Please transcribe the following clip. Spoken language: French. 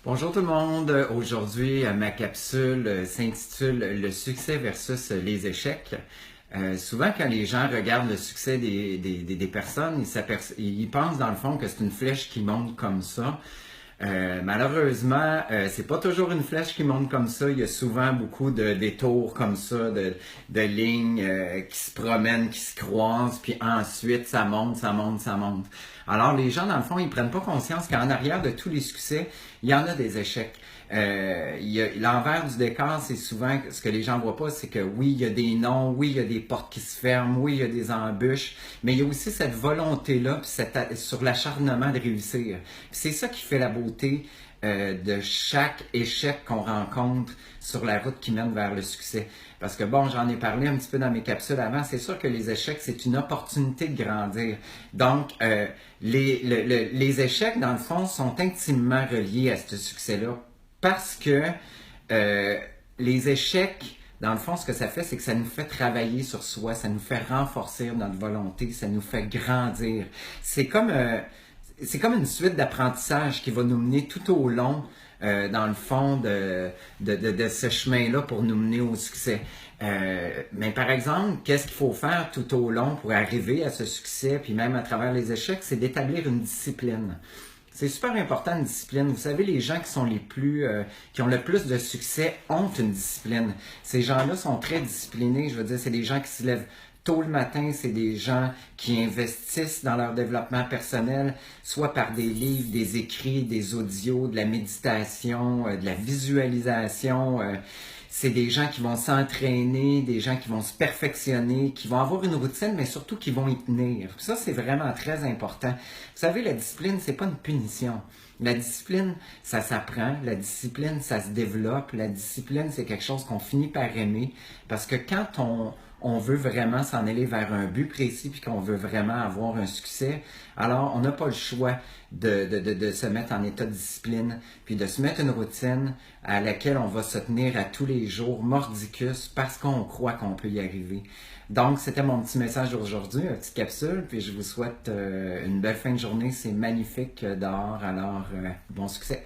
Bonjour tout le monde. Aujourd'hui, ma capsule s'intitule Le succès versus les échecs. Souvent, quand les gens regardent le succès des personnes, ils pensent dans le fond que c'est une flèche qui monte comme ça. Malheureusement, c'est pas toujours une flèche qui monte comme ça. Il y a souvent beaucoup de détours comme ça, de lignes qui se promènent, qui se croisent, puis ensuite ça monte, ça monte, ça monte. Alors les gens, dans le fond, ils prennent pas conscience qu'en arrière de tous les succès, il y en a des échecs. L'envers du décor, c'est souvent ce que les gens voient pas, c'est que oui, il y a des non, oui, il y a des portes qui se ferment, oui, il y a des embûches, mais il y a aussi cette volonté-là, puis sur l'acharnement de réussir. Puis c'est ça qui fait la beauté de chaque échec qu'on rencontre sur la route qui mène vers le succès. Parce que bon, j'en ai parlé un petit peu dans mes capsules avant, c'est sûr que les échecs, c'est une opportunité de grandir. Donc, les échecs, dans le fond, sont intimement reliés à ce succès-là. Parce que les échecs, dans le fond, ce que ça fait, c'est que ça nous fait travailler sur soi, ça nous fait renforcer notre volonté, ça nous fait grandir. C'est comme une suite d'apprentissage qui va nous mener tout au long, dans le fond, de ce chemin-là pour nous mener au succès. Mais par exemple, qu'est-ce qu'il faut faire tout au long pour arriver à ce succès, puis même à travers les échecs, c'est d'établir une discipline. C'est super important une discipline. Vous savez, les gens qui ont le plus de succès ont une discipline. Ces gens-là sont très disciplinés. Je veux dire, c'est des gens qui se lèvent tôt le matin, c'est des gens qui investissent dans leur développement personnel, soit par des livres, des écrits, des audios, de la méditation, de la visualisation. C'est des gens qui vont s'entraîner, des gens qui vont se perfectionner, qui vont avoir une routine, mais surtout qui vont y tenir. Ça, c'est vraiment très important. Vous savez, la discipline, c'est pas une punition. La discipline, ça s'apprend. La discipline, ça se développe. La discipline, c'est quelque chose qu'on finit par aimer. Parce que quand on veut vraiment s'en aller vers un but précis puis qu'on veut vraiment avoir un succès, alors on n'a pas le choix de se mettre en état de discipline puis de se mettre une routine à laquelle on va se tenir à tous les jours, mordicus, parce qu'on croit qu'on peut y arriver. Donc, c'était mon petit message d'aujourd'hui, une petite capsule, puis je vous souhaite une belle fin de journée. C'est magnifique dehors, alors bon succès!